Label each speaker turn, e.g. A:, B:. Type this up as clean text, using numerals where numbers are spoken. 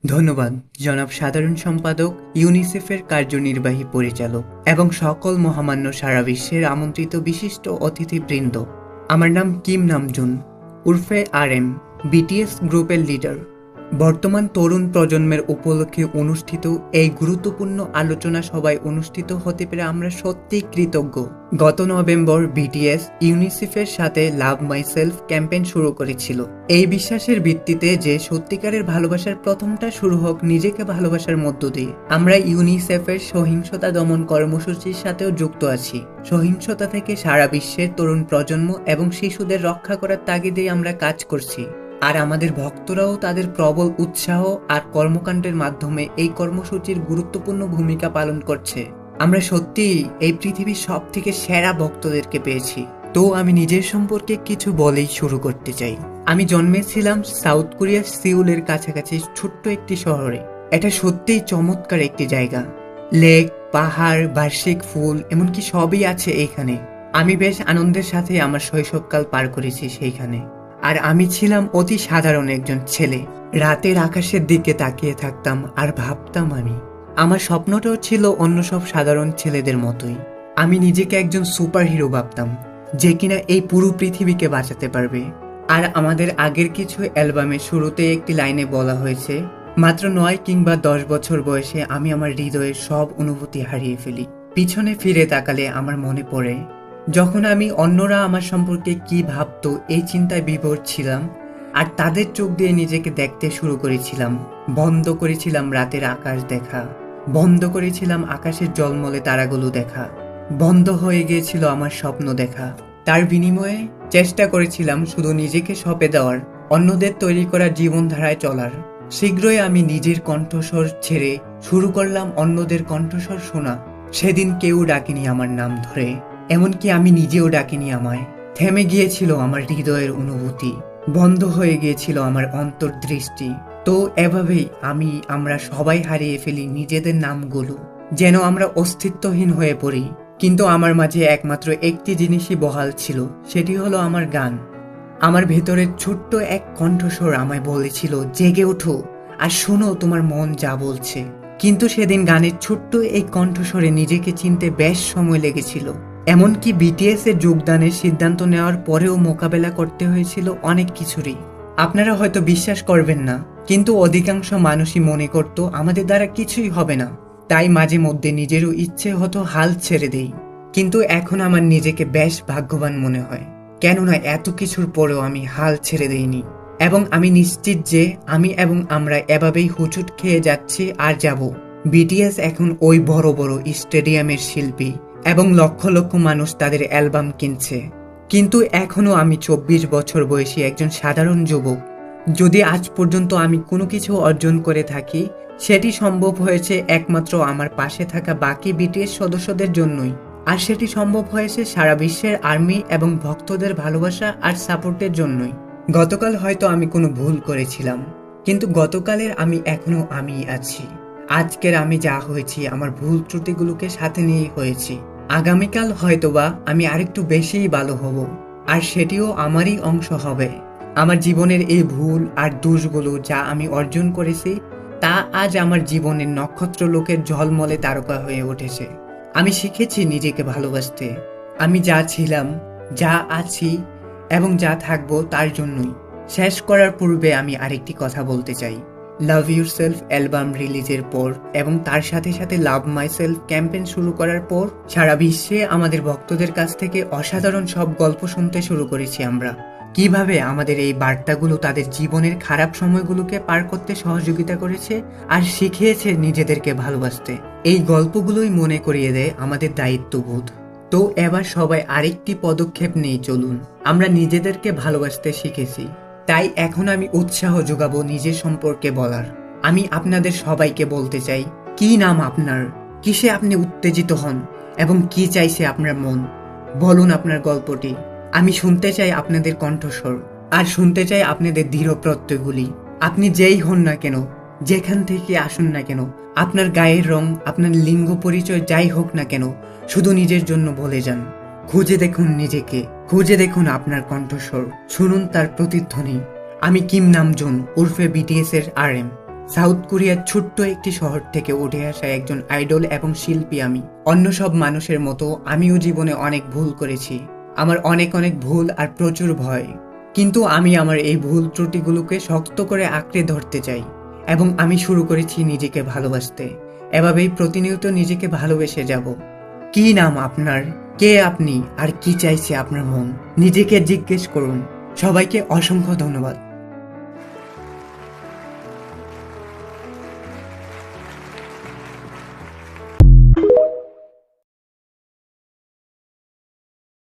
A: ধন্যবাদ জনাব সাধারণ সম্পাদক, ইউনিসেফের কার্যনির্বাহী পরিচালক এবং সকল মহামান্য সারা বিশ্বের আমন্ত্রিত বিশিষ্ট অতিথিবৃন্দ। আমার নাম কিম নামজুন উর্ফে RM, বিটিএস গ্রুপের লিডার। বর্তমান তরুণ প্রজন্মের উপলক্ষে অনুষ্ঠিত এই গুরুত্বপূর্ণ আলোচনা সভায় অনুষ্ঠিত হতে পেরে আমরা সত্যিই কৃতজ্ঞ। গত নভেম্বর বিটিএস ইউনিসেফের সাথে লাভ মাইসেলফ ক্যাম্পেইন শুরু করেছিল, এই বিশ্বাসের ভিত্তিতে যে সত্যিকারের ভালোবাসার প্রথমটা শুরু হোক নিজেকে ভালোবাসার মধ্য দিয়ে। আমরা ইউনিসেফের সহিংসতা দমন কর্মসূচির সাথেও যুক্ত আছি। সহিংসতা থেকে সারা বিশ্বের তরুণ প্রজন্ম এবং শিশুদের রক্ষা করার তাগিদে আমরা কাজ করছি, আর আমাদের ভক্তরাও তাদের প্রবল উৎসাহ আর কর্মকাণ্ডের মাধ্যমে এই কর্মসূচির গুরুত্বপূর্ণ ভূমিকা পালন করছে। আমরা সত্যিই এই পৃথিবীর সব থেকে সেরা ভক্তদেরকে পেয়েছি। তো আমি নিজের সম্পর্কে কিছু বলেই শুরু করতে চাই। আমি জন্মেছিলাম সাউথ কোরিয়ার সিউলের কাছাকাছি ছোট্ট একটি শহরে। এটা সত্যিই চমৎকার একটি জায়গা। লেক, পাহাড়, বার্ষিক ফুল, এমনকি সবই আছে এইখানে। আমি বেশ আনন্দের সাথে আমার শৈশবকাল পার করেছি সেইখানে। আর আমি ছিলাম অতি সাধারণ একজন ছেলে। রাতের আকাশের দিকে তাকিয়ে থাকতাম আর ভাবতাম আমার স্বপ্নটাও ছিল অন্য সব সাধারণ ছেলেদের মতোই। আমি নিজেকে একজন সুপার হিরো ভাবতাম, যে কিনা এই পুরো পৃথিবীকে বাঁচাতে পারবে। আর আমাদের আগের কিছু অ্যালবামের শুরুতে একটি লাইনে বলা হয়েছে, মাত্র 9 কিংবা 10 বছর বয়সে আমি আমার হৃদয়ের সব অনুভূতি হারিয়ে ফেলি। পিছনে ফিরে তাকালে আমার মনে পড়ে যখন আমি অন্যরা আমার সম্পর্কে কি ভাবতো এই চিন্তায় বিভোর ছিলাম, আর তাদের চোখ দিয়ে নিজেকে দেখতে শুরু করেছিলাম। বন্ধ করেছিলাম রাতের আকাশ দেখা, বন্ধ করেছিলাম আকাশের জলমলে তারাগুলো দেখা, বন্ধ হয়ে গিয়েছিল আমার স্বপ্ন দেখা। তার বিনিময়ে চেষ্টা করেছিলাম শুধু নিজেকে সঁপে দেওয়ার, অন্যদের তৈরি করা জীবনধারায় চলার। শীঘ্রই আমি নিজের কণ্ঠস্বর ছেড়ে শুরু করলাম অন্যদের কণ্ঠস্বর শোনা। সেদিন কেউ ডাকেনি আমার নাম ধরে, এমনকি আমি নিজেও ডাকিনি আমায়। থেমে গিয়েছিল আমার হৃদয়ের অনুভূতি, বন্ধ হয়ে গিয়েছিল আমার অন্তর্দৃষ্টি। তো এভাবেই আমরা সবাই হারিয়ে ফেলি নিজেদের নামগুলো, যেন আমরা অস্তিত্বহীন হয়ে পড়ি। কিন্তু আমার মাঝে একমাত্র একটি জিনিসই বহাল ছিল, সেটি হলো আমার গান। আমার ভেতরের ছোট্ট এক কণ্ঠস্বর আমায় বলেছিল, জেগে ওঠো আর শোনো তোমার মন যা বলছে। কিন্তু সেদিন গানের ছোট্ট এই কণ্ঠস্বরে নিজেকে চিনতে বেশ সময় লেগেছিল। এমনকি বিটিএস এর যোগদানের সিদ্ধান্ত নেওয়ার পরেও মোকাবেলা করতে হয়েছিল অনেক কিছুরই। আপনারা হয়তো বিশ্বাস করবেন না, কিন্তু অধিকাংশ মানুষই মনে করত আমাদের দ্বারা কিছুই হবে না। তাই মাঝে মধ্যে নিজেরও ইচ্ছে হতো হাল ছেড়ে দেই। কিন্তু এখন আমার নিজেকে বেশ ভাগ্যবান মনে হয়, কেননা এত কিছুর পরেও আমি হাল ছেড়ে দেইনি। এবং আমি নিশ্চিত যে আমরা এভাবেই হুচুট খেয়ে যাচ্ছি আর যাব। বিটিএস এখন ওই বড় বড় স্টেডিয়ামের শিল্পী এবং লক্ষ লক্ষ মানুষ তাদের অ্যালবাম কিনছে, কিন্তু এখনো আমি 24 বছর বয়সী একজন সাধারণ যুবক। যদি আজ পর্যন্ত আমি কোনো কিছু অর্জন করে থাকি, সেটি সম্ভব হয়েছে একমাত্র আমার পাশে থাকা বাকি বিটিএস সদস্যদের জন্যই। আর সেটি সম্ভব হয়েছে সারা বিশ্বের আর্মি এবং ভক্তদের ভালোবাসা আর সাপোর্টের জন্যই। গতকাল হয়তো আমি কোনো ভুল করেছিলাম, কিন্তু গতকালের আমি এখনো আমিই আছি। আজকের আমি যা হয়েছি আমার ভুল ত্রুটিগুলোকে সাথে নিয়েই হয়েছি। আগামীকাল হয়তোবা আমি আরেকটু বেশিই ভালো হব, আর সেটিও আমারই অংশ হবে। আমার জীবনের এই ভুল আর দোষগুলো যা আমি অর্জন করেছি, তা আজ আমার জীবনের নক্ষত্র লোকের ঝলমলে তারকা হয়ে উঠেছে। আমি শিখেছি নিজেকে ভালোবাসতে। আমি যা ছিলাম, যা আছি এবং যা থাকবো তার জন্যই। শেষ করার পূর্বে আমি আরেকটি কথা বলতে চাই। লাভ ইউরসেলফ অ্যালবাম রিলিজের পর এবং তার সাথে সাথে লাভ মাইসেলফ ক্যাম্পেইন শুরু করার পর সারা বিশ্বে আমাদের ভক্তদের কাছ থেকে অসাধারণ সব গল্প শুনতে শুরু করেছি আমরা। কিভাবে আমাদের এই বার্তাগুলো তাদের জীবনের খারাপ সময়গুলোকে পার করতে সহযোগিতা করেছে আর শিখিয়েছে নিজেদেরকে ভালোবাসতে। এই গল্পগুলোই মনে করিয়ে দেয় আমাদের দায়িত্ববোধ। তো এবার সবাই আরেকটি পদক্ষেপ নিয়ে চলুন। আমরা নিজেদেরকে ভালোবাসতে শিখেছি, তাই এখন আমি উৎসাহ যোগাবো নিজের সম্পর্কে বলার। আমি আপনাদের সবাইকে বলতে চাই, কি নাম আপনার, কিসে আপনি উত্তেজিত হন এবং কি চাইছে আপনার মন। বলুন আপনার গল্পটি। আমি শুনতে চাই আপনাদের কণ্ঠস্বর, আর শুনতে চাই আপনাদের দৃঢ় প্রত্যয়গুলি। আপনি যেই হন না কেন, যেখান থেকে আসুন না কেন, আপনার গায়ের রং, আপনার লিঙ্গ পরিচয় যাই হোক না কেন, শুধু নিজের জন্য বলে যান। খুঁজে দেখুন নিজেকে, খুঁজে দেখুন আপনার কণ্ঠস্বর, শুনুন তার প্রতিধ্বনি। আমি কিম নামজুন উর্ফে বিটিএস এর RM। সাউথ কোরিয়ার ছোট্ট একটি শহর থেকে উঠে আসা একজন আইডল এবং শিল্পী আমি। অন্য সব মানুষের মতো আমিও জীবনে অনেক ভুল করেছি। আমার অনেক অনেক ভুল আর প্রচুর ভয়। কিন্তু আমি আমার এই ভুল ত্রুটিগুলোকে শক্ত করে আঁকড়ে ধরতে চাই এবং আমি শুরু করেছি নিজেকে ভালোবাসতে। এভাবেই প্রতিনিয়ত নিজেকে ভালোবেসে যাব। কি নাম আপনার? কে আপনি? আর কি চাইছে আপনার মন? নিজেকে জিজ্ঞেস করুন। সবাইকে অসংখ্য ধন্যবাদ।